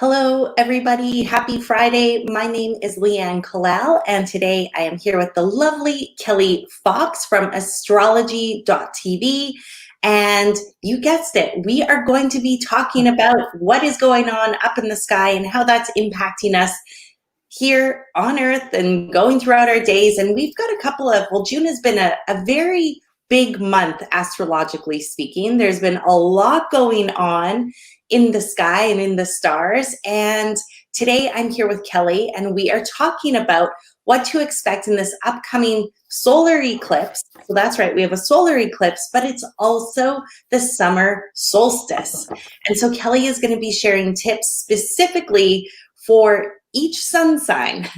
Hello, everybody. Happy Friday. My name is Leanne Kalal, and today I am here with the lovely Kelli Fox from Astrology.tv. And you guessed it, we are going to be talking about what is going on up in the sky and how that's impacting us here on Earth and going throughout our days. And we've got a couple of, June has been a very big month, astrologically speaking. There's been a lot going on in the sky and in the stars. And today I'm here with Kelli, and we are talking about what to expect in this upcoming solar eclipse. So that's right, we have a solar eclipse, but it's also the summer solstice. And so Kelli is going to be sharing tips specifically for each sun sign,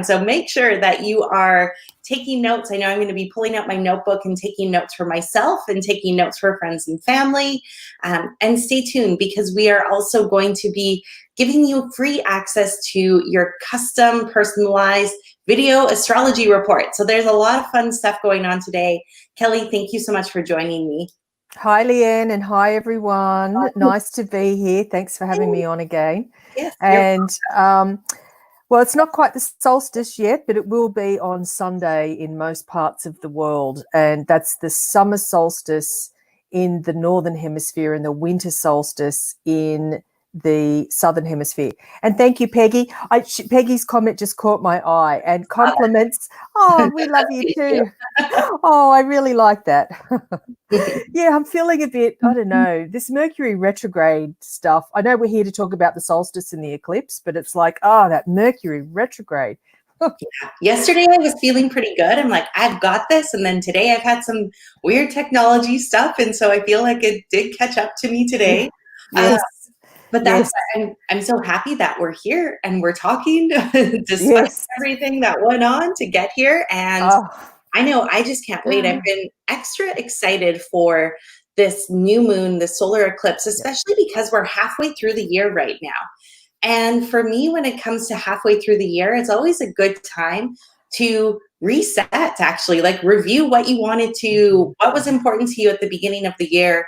So make sure that you are taking notes. I know I'm going to be pulling out my notebook and taking notes for myself and taking notes for friends and family. And stay tuned, because we are also going to be giving you free access to your custom personalized video astrology report. So there's a lot of fun stuff going on today. Kelli, thank you so much for joining me. Hi, Leanne, and hi, everyone. Nice to be here. Thanks for having me on again. Yes. And well, it's not quite the solstice yet, but it will be on Sunday in most parts of the world. And that's the summer solstice in the northern hemisphere and the winter solstice in the southern hemisphere. And thank you, Peggy. Peggy's comment just caught my eye, and compliments. Oh, we love you too. Oh, I really like that. Yeah, I'm feeling a bit, I don't know, this Mercury retrograde stuff. I know we're here to talk about the solstice and the eclipse, but it's like, that Mercury retrograde. Yeah. Yesterday I was feeling pretty good. I'm like, I've got this. And then today I've had some weird technology stuff. And so I feel like it did catch up to me today. Yes. But that's I'm so happy that we're here and we're talking despite everything that went on to get here. And I know I just can't wait. I've been extra excited for this new moon, the solar eclipse, especially because we're halfway through the year right now. And for me, when it comes to halfway through the year, it's always a good time to reset, actually, like review what you wanted to, what was important to you at the beginning of the year,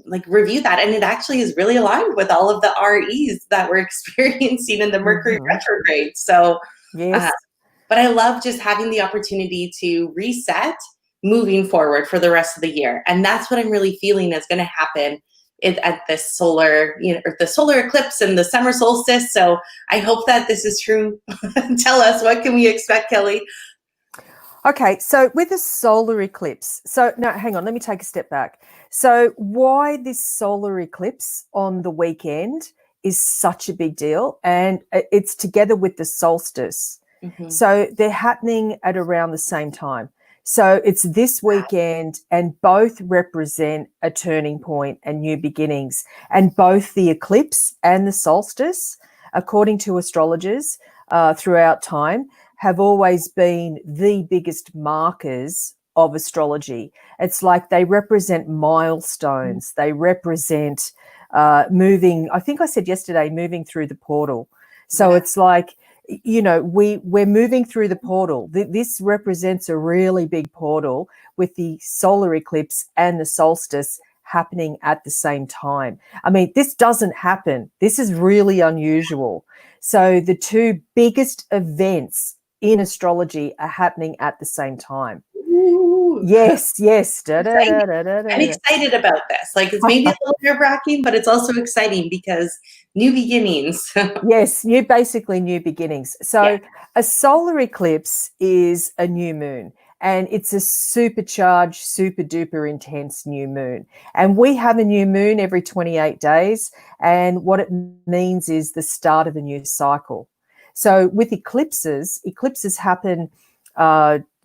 like review that. And it actually is really aligned with all of the REs that we're experiencing in the Mercury retrograde. So, but I love just having the opportunity to reset moving forward for the rest of the year. And that's what I'm really feeling is going to happen at this solar, the solar eclipse and the summer solstice. So I hope that this is true. Tell us, what can we expect, Kelli? Okay, so with the solar eclipse, hang on, let me take a step back. So why this solar eclipse on the weekend is such a big deal, and it's together with the solstice. So they're happening at around the same time. So it's this weekend, and both represent a turning point and new beginnings. And both the eclipse and the solstice, according to astrologers throughout time, have always been the biggest markers of astrology. It's like they represent milestones. They represent moving, I think I said yesterday, moving through the portal. So it's like, we're moving through the portal. This represents a really big portal with the solar eclipse and the solstice happening at the same time. I mean, this doesn't happen. This is really unusual. So the two biggest events in astrology are happening at the same time. Ooh. Yes. I'm excited about this. Like, it's maybe a little nerve-wracking, but it's also exciting because new beginnings. Yes, basically new beginnings. So a solar eclipse is a new moon, and it's a supercharged, super duper intense new moon. And we have a new moon every 28 days. And what it means is the start of a new cycle. So with eclipses happen,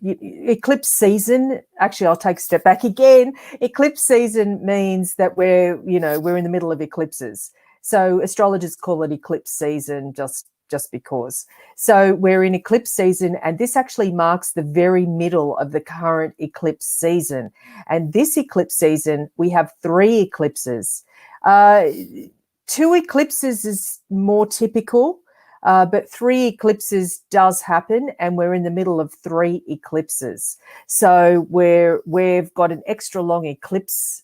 eclipse season, actually, I'll take a step back again. Eclipse season means that we're in the middle of eclipses. So astrologers call it eclipse season just because. So we're in eclipse season, and this actually marks the very middle of the current eclipse season. And this eclipse season, we have 3 eclipses. 2 eclipses is more typical. But 3 eclipses does happen, and we're in the middle of 3 eclipses. So we've got an extra long eclipse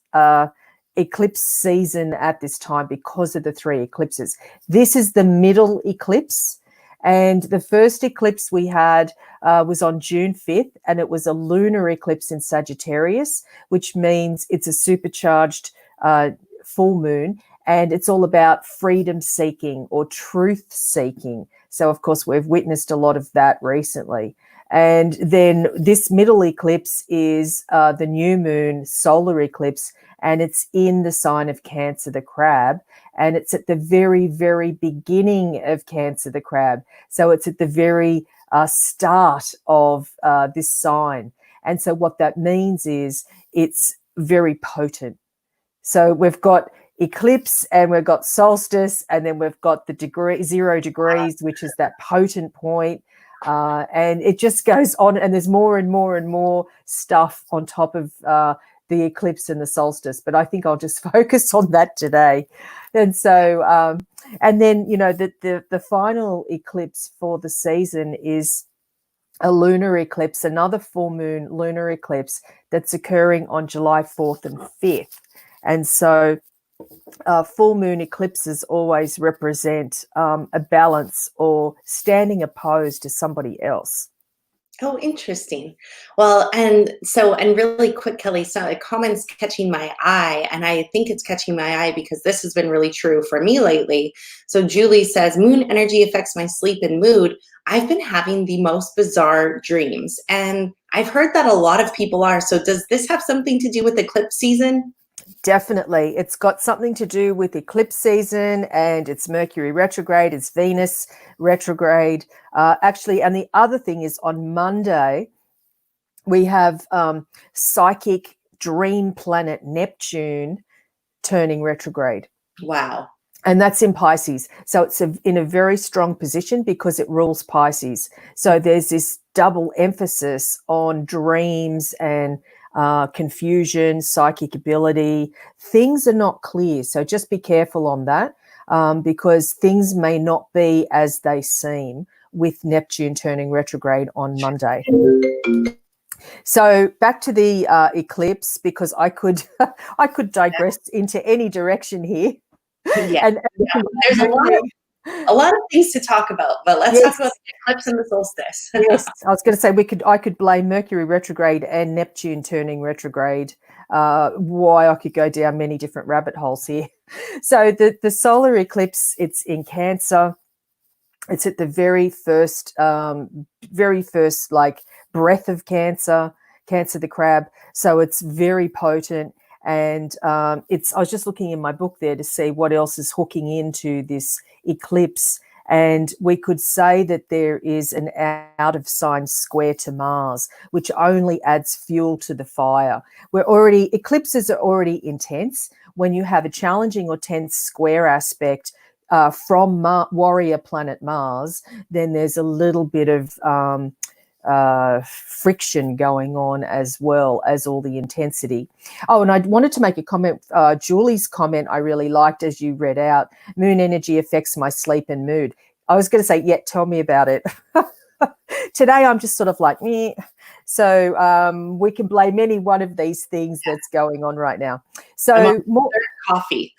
eclipse season at this time because of the 3 eclipses. This is the middle eclipse, and the first eclipse we had was on June 5th, and it was a lunar eclipse in Sagittarius, which means it's a supercharged full moon, and it's all about freedom seeking or truth seeking. So, of course, we've witnessed a lot of that recently. And then this middle eclipse is the new moon solar eclipse, and it's in the sign of Cancer the Crab, and it's at the very, very beginning of Cancer the Crab. So it's at the very start of this sign. And so what that means is it's very potent. So we've got eclipse and we've got solstice, and then we've got the 0 degrees, which is that potent point. And it just goes on, and there's more and more and more stuff on top of the eclipse and the solstice, but I think I'll just focus on that today. And so, and then, you know, the final eclipse for the season is a lunar eclipse, another full moon lunar eclipse that's occurring on July 4th and 5th. And so full moon eclipses always represent a balance or standing opposed to somebody else. Oh, interesting. Well, and really quick, Kelly, so a comment's catching my eye, and I think it's catching my eye because this has been really true for me lately. So Julie says, moon energy affects my sleep and mood. I've been having the most bizarre dreams, and I've heard that a lot of people are. So does this have something to do with eclipse season? Definitely. It's got something to do with eclipse season, and it's Mercury retrograde, it's Venus retrograde. Actually, and the other thing is on Monday, we have psychic dream planet Neptune turning retrograde. Wow. And that's in Pisces. So it's in a very strong position because it rules Pisces. So there's this double emphasis on dreams and confusion, psychic ability. Things are not clear. So just be careful on that because things may not be as they seem with Neptune turning retrograde on Monday. So back to the eclipse, because I could digress into any direction here. Yeah, there's a lot of things to talk about, but let's talk about the eclipse and the solstice. Yes, I was going to say I could blame Mercury retrograde and Neptune turning retrograde. Why I could go down many different rabbit holes here. So the solar eclipse, it's in Cancer. It's at the very first like breath of Cancer the Crab. So it's very potent. And I was just looking in my book there to see what else is hooking into this eclipse. And we could say that there is an out of sign square to Mars, which only adds fuel to the fire. Eclipses are already intense. When you have a challenging or tense square aspect from warrior planet Mars, then there's a little bit of friction going on as well as all the intensity. Oh, and I wanted to make a comment. Julie's comment I really liked as you read out, moon energy affects my sleep and mood. I was going to say, yeah, tell me about it. Today I'm just sort of like, meh. So we can blame any one of these things that's going on right now. So more coffee.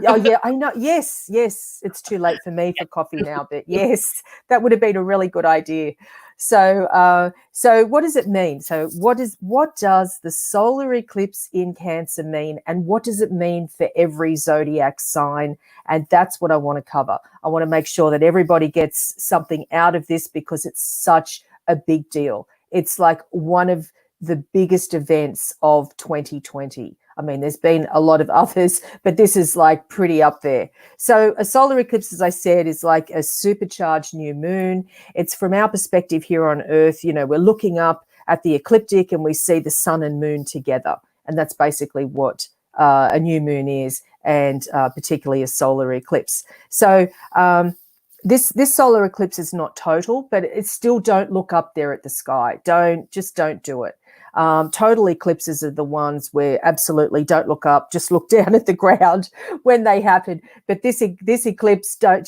Oh yeah, I know. Yes. It's too late for me for coffee now, but yes, that would have been a really good idea. So, so what does it mean? So what does the solar eclipse in Cancer mean, and what does it mean for every zodiac sign? And that's what I want to cover. I want to make sure that everybody gets something out of this because it's such a big deal. It's like one of the biggest events of 2020. I mean, there's been a lot of others, but this is like pretty up there. So a solar eclipse, as I said, is like a supercharged new moon. It's from our perspective here on Earth, you know, we're looking up at the ecliptic and we see the sun and moon together. And that's basically what a new moon is, and particularly a solar eclipse. So this solar eclipse is not total, but it's still, don't look up there at the sky. Don't do it. Total eclipses are the ones where absolutely don't look up, just look down at the ground when they happen. But this eclipse, don't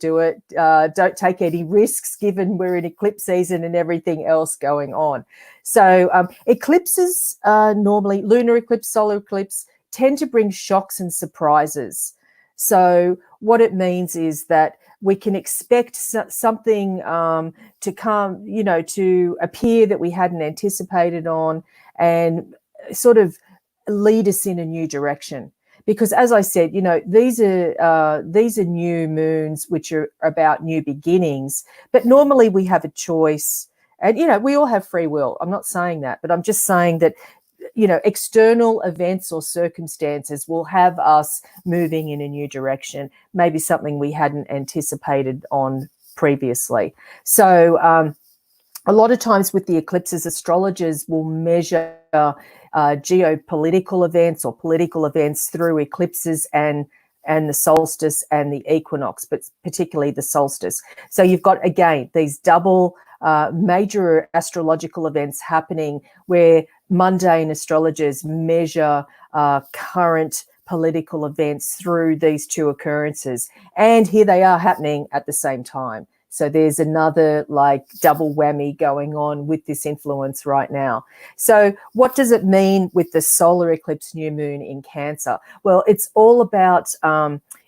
do it. Don't take any risks given we're in eclipse season and everything else going on. So eclipses normally, lunar eclipse, solar eclipse, tend to bring shocks and surprises. So what it means is that we can expect something to come, to appear that we hadn't anticipated on, and sort of lead us in a new direction. Because as I said, these are new moons, which are about new beginnings. But normally we have a choice, and we all have free will. I'm not saying that, but I'm just saying that external events or circumstances will have us moving in a new direction, maybe something we hadn't anticipated on previously. So a lot of times with the eclipses, astrologers will measure geopolitical events or political events through eclipses and the solstice and the equinox, but particularly the solstice. So you've got, again, these double major astrological events happening where mundane astrologers measure current political events through these two occurrences. And here they are happening at the same time. So there's another double whammy going on with this influence right now. So what does it mean with the solar eclipse new moon in Cancer? Well, it's all about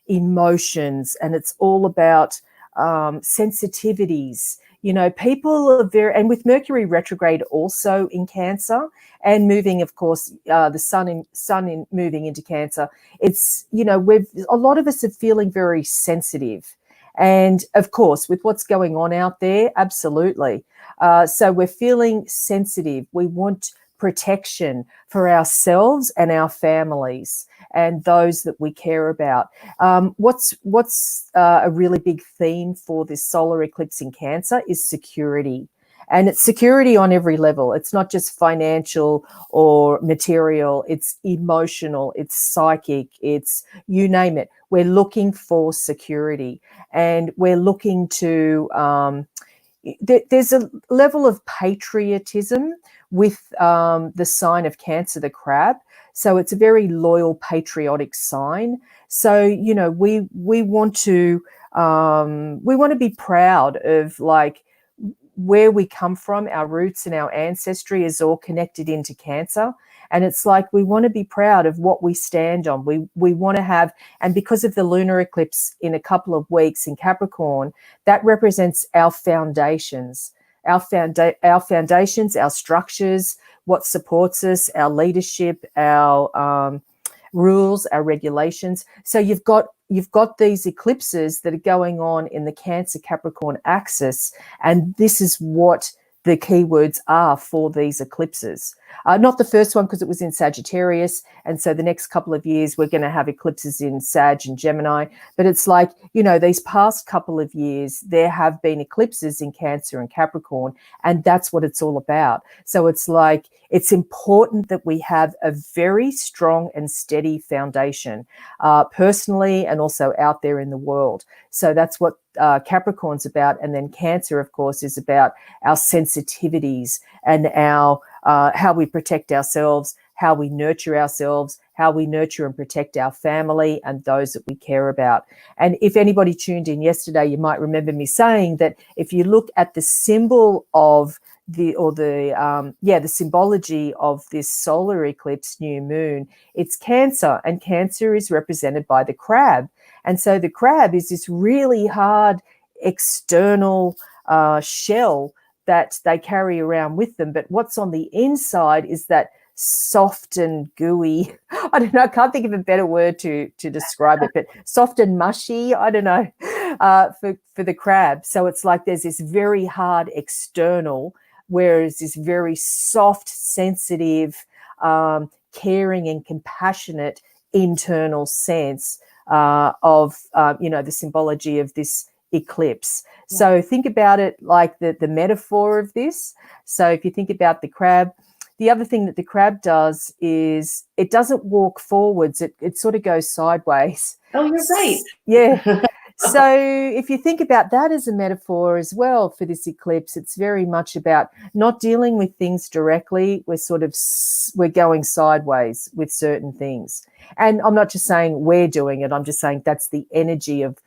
emotions, and it's all about sensitivities. People are and with Mercury retrograde also in Cancer, and moving, of course, the sun moving into Cancer, it's, a lot of us are feeling very sensitive. And of course, with what's going on out there, absolutely. So we're feeling sensitive. We want protection for ourselves and our families and those that we care about. What's a really big theme for this solar eclipse in Cancer is security. And it's security on every level. It's not just financial or material. It's emotional. It's psychic. It's, you name it. We're looking for security, and we're looking to, there's a level of patriotism with the sign of Cancer, the crab. So it's a very loyal, patriotic sign. So, we want to be proud of where we come from. Our roots and our ancestry is all connected into Cancer. And it's we want to be proud of what we stand on. We want to have, and because of the lunar eclipse in a couple of weeks in Capricorn, that represents our foundations, our foundations, our structures, what supports us, our leadership, our rules, our regulations. So you've got these eclipses that are going on in the Cancer Capricorn axis, and this is what the keywords are for these eclipses. Not the first one, because it was in Sagittarius, and so the next couple of years we're going to have eclipses in Sag and Gemini. But it's these past couple of years there have been eclipses in Cancer and Capricorn, and that's what it's all about. So it's it's important that we have a very strong and steady foundation, personally and also out there in the world. So that's what Capricorn's about. And then Cancer, of course, is about our sensitivities and our how we protect ourselves, how we nurture ourselves, how we nurture and protect our family and those that we care about. And if anybody tuned in yesterday, you might remember me saying that if you look at the symbol of the symbology of this solar eclipse new moon, it's Cancer, and Cancer is represented by the crab. And so the crab is this really hard external shell that they carry around with them. But what's on the inside is that soft and gooey, I don't know, I can't think of a better word to describe it, but soft and mushy, I don't know, for the crab. So it's there's this very hard external, whereas this very soft, sensitive, caring and compassionate internal sense of the symbology of this eclipse. So think about it like the metaphor of this. So if you think about the crab, the other thing that the crab does is it doesn't walk forwards, it sort of goes sideways. Oh, you're right. Yeah. So if you think about that as a metaphor as well for this eclipse, it's very much about not dealing with things directly. We're going sideways with certain things. And I'm not just saying we're doing it. I'm just saying that's the energy of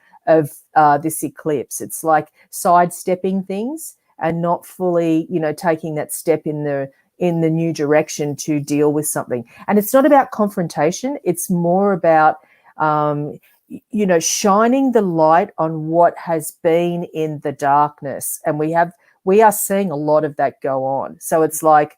this eclipse. It's like sidestepping things and not fully, taking that step in in the new direction to deal with something. And it's not about confrontation. It's more about, shining the light on what has been in the darkness. And we are seeing a lot of that go on. So it's like,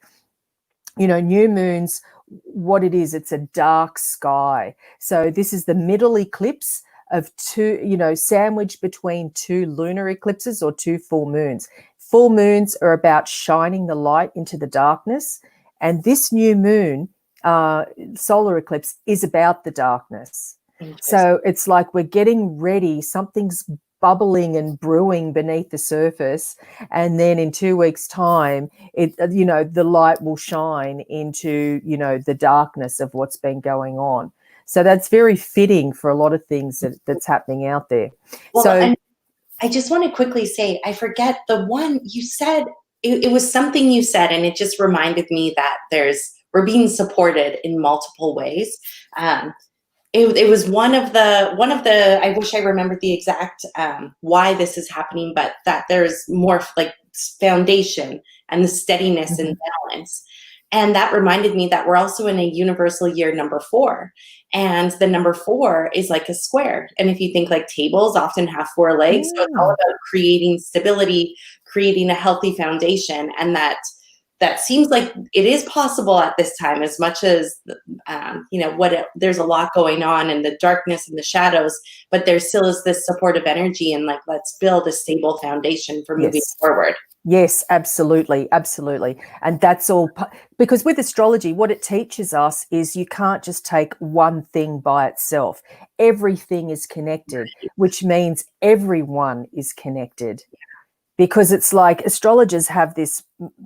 new moons, what it is, it's a dark sky. So this is the middle eclipse of two, sandwiched between two lunar eclipses or two full moons. Full moons are about shining the light into the darkness. And this new moon, solar eclipse, is about the darkness. So it's like we're getting ready. Something's bubbling and brewing beneath the surface, and then in 2 weeks' time, the light will shine into the darkness of what's been going on. So that's very fitting for a lot of things that's happening out there. Well, so and I just want to quickly say, I forget the one you said. It was something you said, and it just reminded me that we're being supported in multiple ways. It was one of the, I wish I remembered the exact why this is happening, but that there's more like foundation and the steadiness and balance. And that reminded me that we're also in a universal year number 4. And the number 4 is like a square. And if you think like tables often have 4 legs, so it's all about creating stability, creating a healthy foundation. And that seems like it is possible at this time, as much as, there's a lot going on in the darkness and the shadows, but there still is this supportive energy and like, let's build a stable foundation for moving forward. Yes, absolutely. Absolutely. And that's all because with astrology, what it teaches us is you can't just take one thing by itself. Everything is connected, which means everyone is connected. Because it's like astrologers have this,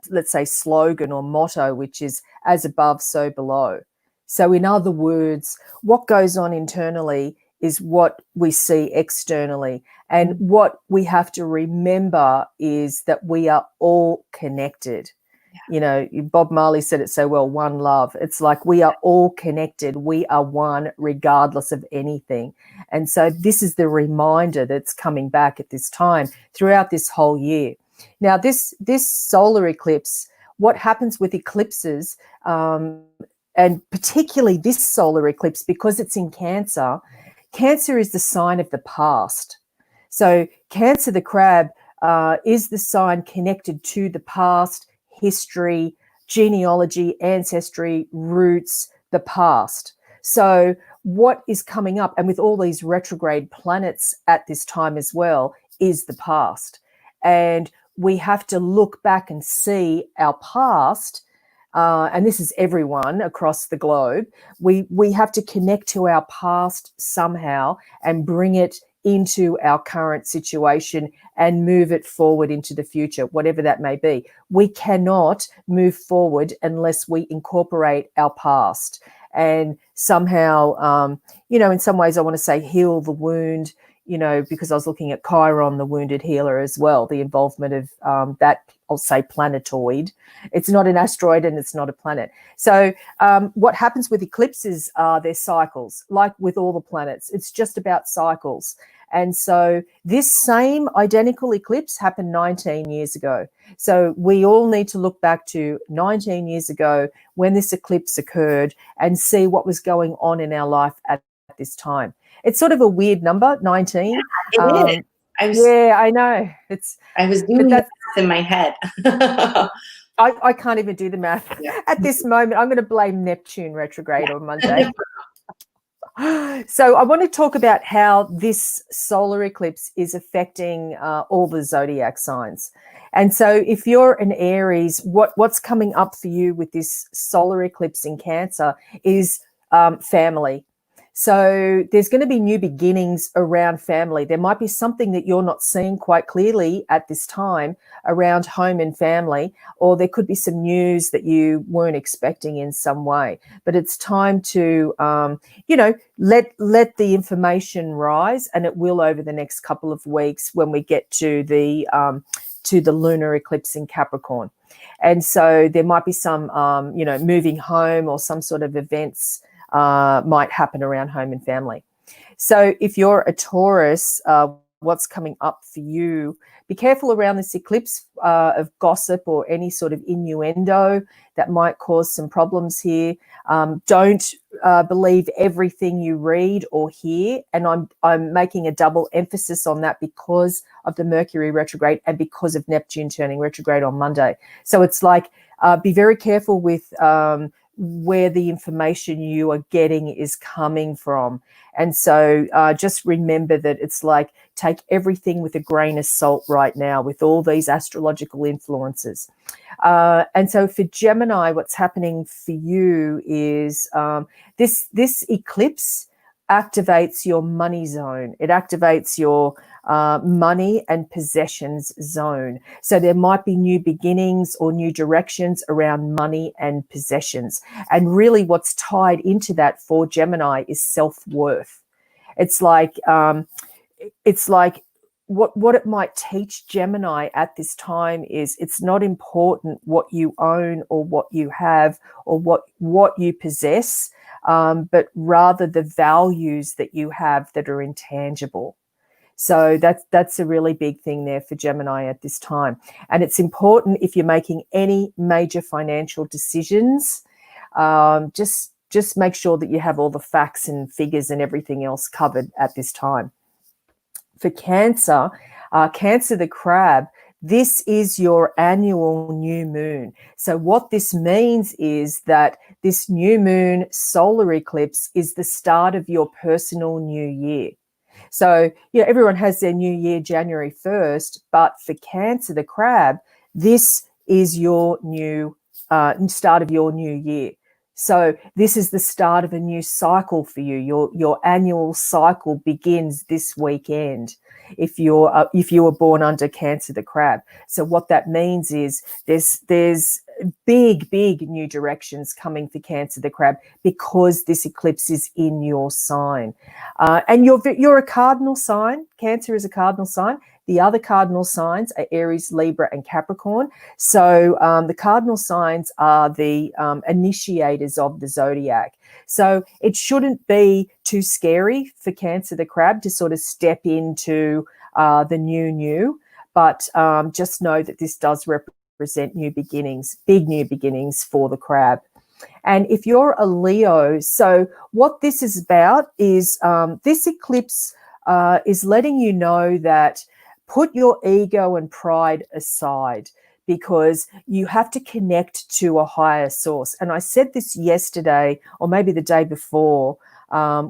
let's say, slogan or motto, which is as above, so below. So in other words, what goes on internally is what we see externally. And what we have to remember is that we are all connected. Bob Marley said it so well, one love. It's like we are all connected. We are one regardless of anything. And so this is the reminder that's coming back at this time throughout this whole year. Now, this solar eclipse, what happens with eclipses, and particularly this solar eclipse, because it's in Cancer, Cancer is the sign of the past. So Cancer, the crab, is the sign connected to the past, history, genealogy, ancestry, roots, the past. So what is coming up, and with all these retrograde planets at this time as well, is the past. And we have to look back and see our past, and this is everyone across the globe. We have to connect to our past somehow and bring it into our current situation and move it forward into the future, whatever that may be. We cannot move forward unless we incorporate our past and somehow, in some ways I want to say heal the wound, because I was looking at Chiron, the wounded healer as well, the involvement of that, I'll say planetoid. It's not an asteroid and it's not a planet. So what happens with eclipses are their cycles, like with all the planets. It's just about cycles. And so this same identical eclipse happened 19 years ago. So we all need to look back to 19 years ago when this eclipse occurred and see what was going on in our life at this time. It's sort of a weird number, 19. Yeah, it is. I know. I was doing that in my head. I can't even do the math. Yeah. At this moment. I'm going to blame Neptune retrograde on Monday. So I want to talk about how this solar eclipse is affecting all the zodiac signs. And so if you're an Aries, what's coming up for you with this solar eclipse in Cancer is family. So there's going to be new beginnings around family. There might be something that you're not seeing quite clearly at this time around home and family, or there could be some news that you weren't expecting in some way. But it's time to, let the information rise, and it will over the next couple of weeks when we get to the lunar eclipse in Capricorn. And so there might be some, moving home or some sort of events might happen around home and family. So if you're a Taurus, what's coming up for you. Be careful around this eclipse of gossip or any sort of innuendo that might cause some problems here. Don't believe everything you read or hear, and I'm making a double emphasis on that because of the Mercury retrograde and because of Neptune turning retrograde on Monday. So it's like be very careful with where the information you are getting is coming from. And so just remember that it's like take everything with a grain of salt right now with all these astrological influences. And so for Gemini, what's happening for you is this eclipse activates your money zone. It activates your money and possessions zone. So there might be new beginnings or new directions around money and possessions. And really what's tied into that for Gemini is self-worth. It's like what it might teach Gemini at this time is it's not important what you own or what you have or what you possess, but rather the values that you have that are intangible. So that's a really big thing there for Gemini at this time. And it's important if you're making any major financial decisions, just make sure that you have all the facts and figures and everything else covered at this time. For Cancer, Cancer the crab, this is your annual new moon. So what this means is that this new moon solar eclipse is the start of your personal new year. So, everyone has their new year January 1st, but for Cancer the crab, this is your new start of your new year. So this is the start of a new cycle for you. Your annual cycle begins this weekend if you were born under Cancer the crab. So what that means is there's big new directions coming for Cancer the crab because this eclipse is in your sign, and you're a cardinal sign. Cancer is a cardinal sign. The other cardinal signs are Aries, Libra, and Capricorn. So the cardinal signs are the initiators of the zodiac. So it shouldn't be too scary for Cancer the crab to sort of step into the new, but just know that this does represent new beginnings, big new beginnings for the crab. And if you're a Leo, so what this is about is this eclipse is letting you know that put your ego and pride aside because you have to connect to a higher source. And I said this yesterday or maybe the day before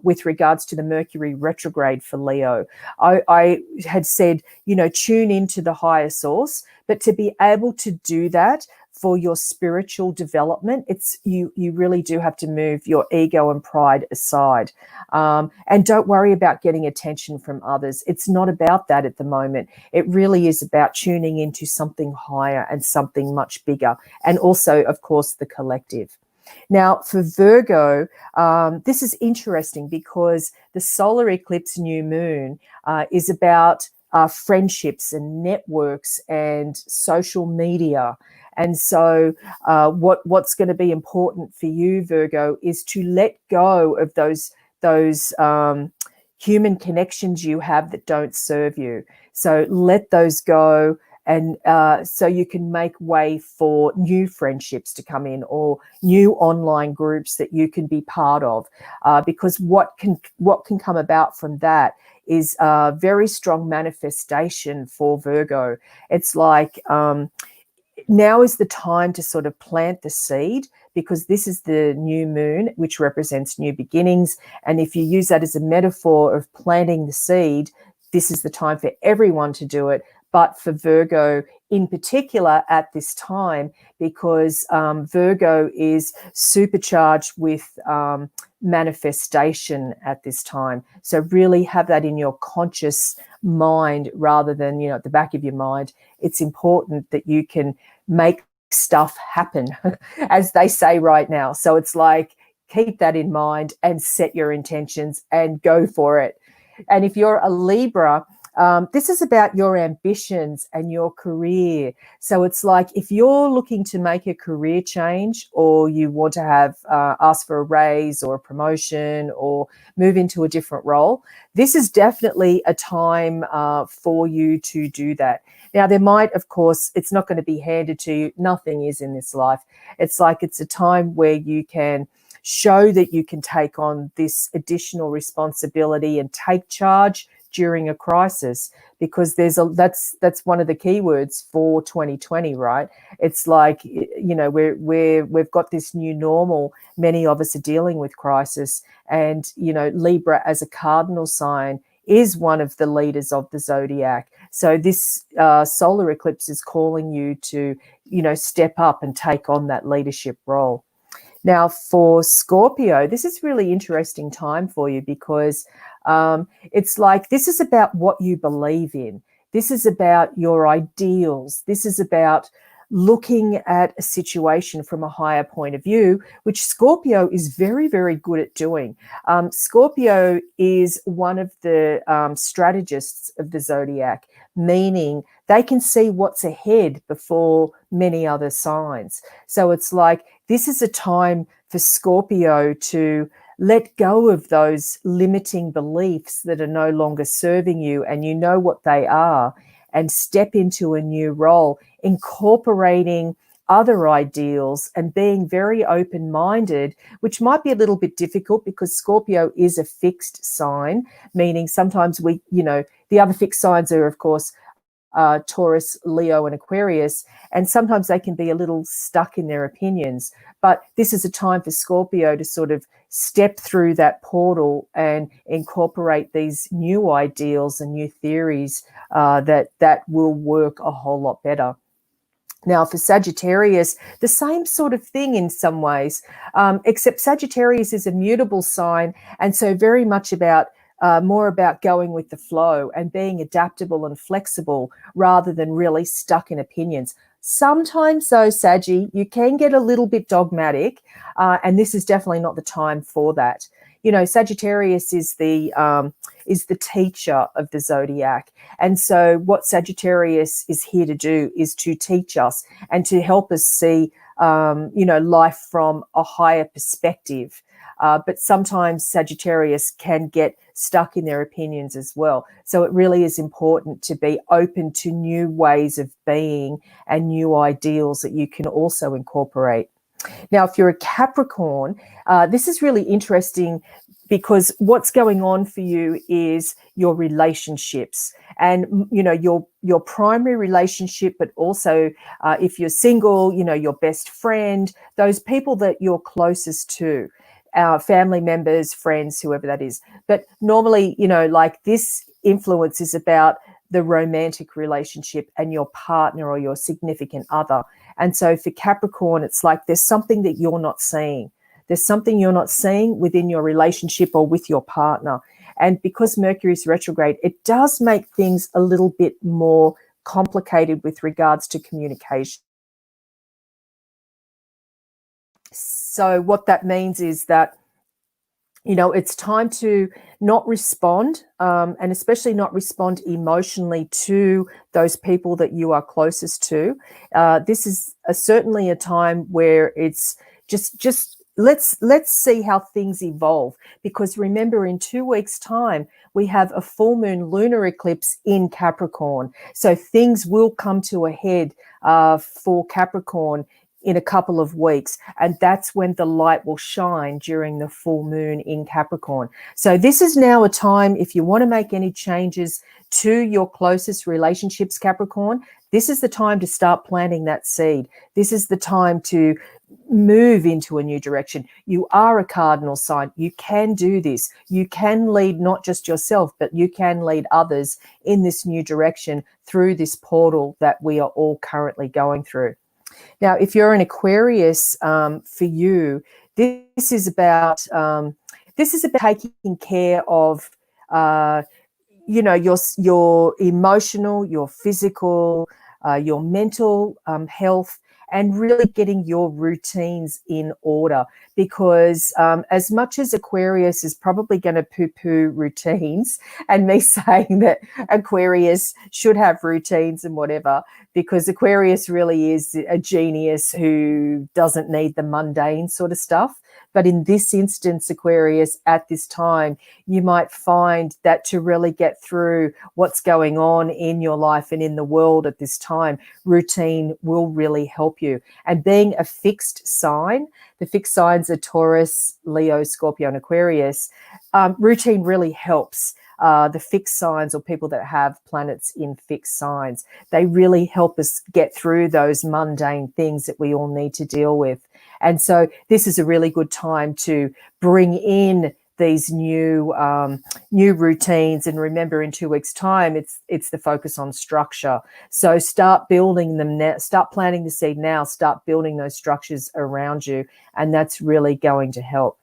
with regards to the Mercury retrograde for Leo. I had said, tune into the higher source, but to be able to do that for your spiritual development, you really do have to move your ego and pride aside. And don't worry about getting attention from others. It's not about that at the moment. It really is about tuning into something higher and something much bigger. And also, of course, the collective. Now, for Virgo, this is interesting because the solar eclipse new moon is about friendships and networks and social media. And so what's going to be important for you, Virgo, is to let go of those human connections you have that don't serve you. So let those go. And so you can make way for new friendships to come in or new online groups that you can be part of, because what can come about from that is a very strong manifestation for Virgo. It's like now is the time to sort of plant the seed because this is the new moon, which represents new beginnings. And if you use that as a metaphor of planting the seed, this is the time for everyone to do it. But for Virgo in particular at this time, because Virgo is supercharged with manifestation at this time. So really have that in your conscious mind rather than, at the back of your mind. It's important that you can make stuff happen, as they say right now. So it's like, keep that in mind and set your intentions and go for it. And if you're a Libra, This is about your ambitions and your career. So it's like if you're looking to make a career change, or you want to have ask for a raise or a promotion or move into a different role, this is definitely a time for you to do that. Now, there might, of course, it's not going to be handed to you. Nothing is in this life. It's like it's a time where you can show that you can take on this additional responsibility and take charge during a crisis, because that's one of the key words for 2020, right? It's like, you know, we've got this new normal. Many of us are dealing with crisis, and you know, Libra as a cardinal sign is one of the leaders of the zodiac. So this solar eclipse is calling you to, you know, step up and take on that leadership role. Now, for Scorpio, this is really interesting time for you, because it's like this is about what you believe in. This is about your ideals. This is about looking at a situation from a higher point of view, which Scorpio is very, very good at doing. Scorpio is one of the strategists of the zodiac, meaning they can see what's ahead before many other signs. So it's like this is a time for Scorpio to let go of those limiting beliefs that are no longer serving you, and you know what they are, and step into a new role, incorporating other ideals and being very open-minded, which might be a little bit difficult because Scorpio is a fixed sign, meaning sometimes we, you know, the other fixed signs are, of course, Taurus, Leo, and Aquarius, and sometimes they can be a little stuck in their opinions. But this is a time for Scorpio to sort of step through that portal and incorporate these new ideals and new theories that will work a whole lot better. Now, for Sagittarius, the same sort of thing in some ways, except Sagittarius is a mutable sign, and so very much about more about going with the flow and being adaptable and flexible rather than really stuck in opinions. Sometimes, though, Saggy, you can get a little bit dogmatic, and this is definitely not the time for that. You know, Sagittarius is the teacher of the zodiac, and so what Sagittarius is here to do is to teach us and to help us see, you know, life from a higher perspective. But sometimes Sagittarius can get stuck in their opinions as well. So it really is important to be open to new ways of being and new ideals that you can also incorporate. Now, if you're a Capricorn, this is really interesting, because what's going on for you is your relationships, and you know, your primary relationship, but also if you're single, you know, your best friend, those people that you're closest to. Family members, friends, whoever that is. But normally, you know, like this influence is about the romantic relationship and your partner or your significant other. And so for Capricorn, it's like there's something that you're not seeing. There's something you're not seeing within your relationship or with your partner. And because Mercury is retrograde, it does make things a little bit more complicated with regards to communication. So what that means is that, you know, it's time to not respond, and especially not respond emotionally to those people that you are closest to. This is certainly a time where it's just let's see how things evolve, because remember, in 2 weeks' time we have a full moon lunar eclipse in Capricorn, so things will come to a head for Capricorn in a couple of weeks, and that's when the light will shine during the full moon in Capricorn. So this is now a time, if you want to make any changes to your closest relationships, Capricorn, this is the time to start planting that seed. This is the time to move into a new direction. You are a cardinal sign. You can do this. You can lead not just yourself, but you can lead others in this new direction through this portal that we are all currently going through. Now, if you're an Aquarius, for you, this is about taking care of, you know, your emotional, your physical, your mental health, and really getting your routines in order. Because as much as Aquarius is probably going to poo-poo routines, and me saying that Aquarius should have routines and whatever, because Aquarius really is a genius who doesn't need the mundane sort of stuff. But in this instance, Aquarius, at this time, you might find that to really get through what's going on in your life and in the world at this time, routine will really help you. And being a fixed sign, the fixed signs are Taurus, Leo, Scorpio, and Aquarius, routine really helps. The fixed signs, or people that have planets in fixed signs, they really help us get through those mundane things that we all need to deal with. And so this is a really good time to bring in these new routines. And remember, in 2 weeks' time, it's the focus on structure. So start building them now, start planting the seed now, start building those structures around you. And that's really going to help.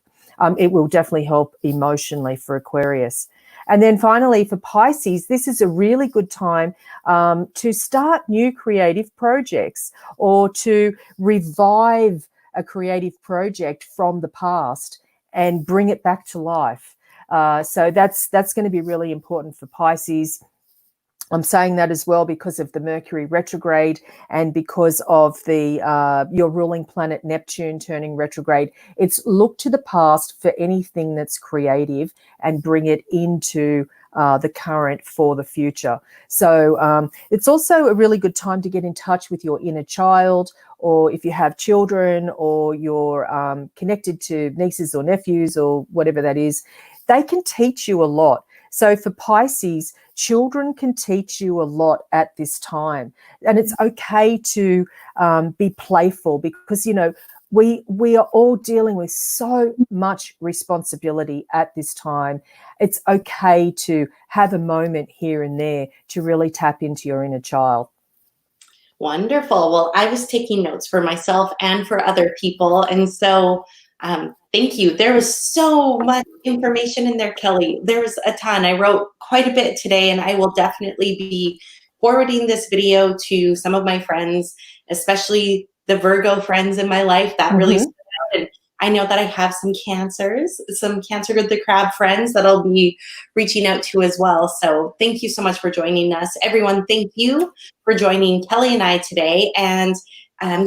It will definitely help emotionally for Aquarius. And then finally, for Pisces, this is a really good time to start new creative projects, or to revive a creative project from the past and bring it back to life. So that's going to be really important for Pisces. I'm saying that as well because of the Mercury retrograde, and because of the your ruling planet Neptune turning retrograde. It's look to the past for anything that's creative and bring it into the current for the future. So it's also a really good time to get in touch with your inner child, or if you have children, or you're connected to nieces or nephews or whatever that is, they can teach you a lot. So for Pisces, children can teach you a lot at this time. And it's okay to be playful, because, you know, we are all dealing with so much responsibility at this time. It's okay to have a moment here and there to really tap into your inner child. Wonderful. Well, I was taking notes for myself and for other people. And so thank you. There was so much information in there, Kelli. There was a ton. I wrote quite a bit today, and I will definitely be forwarding this video to some of my friends, especially the Virgo friends in my life. That really stood out. And I know that I have some Cancers, some Cancer with the Crab friends that I'll be reaching out to as well. So thank you so much for joining us. Everyone, thank you for joining Kelli and I today. And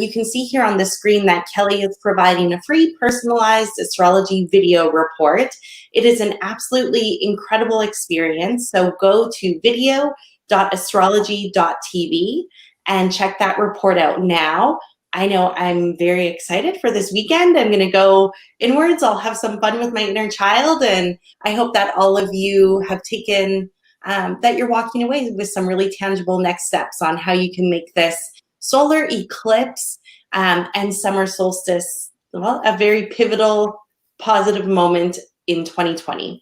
you can see here on the screen that Kelli is providing a free personalized astrology video report. It is an absolutely incredible experience. So go to video.astrology.tv and check that report out now. I know I'm very excited for this weekend. I'm going to go inwards. I'll have some fun with my inner child. And I hope that all of you have taken, that you're walking away with some really tangible next steps on how you can make this solar eclipse and summer solstice, well, a very pivotal, positive moment in 2020.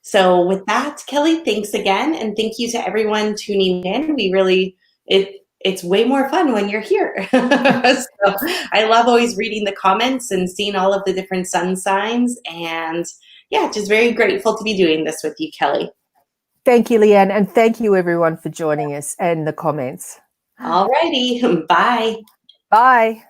So with that, Kelli, thanks again. And thank you to everyone tuning in. We really, it's way more fun when you're here. So I love always reading the comments and seeing all of the different sun signs. And yeah, just very grateful to be doing this with you, Kelli. Thank you, Leanne. And thank you, everyone, for joining us and the comments. All righty. Bye. Bye.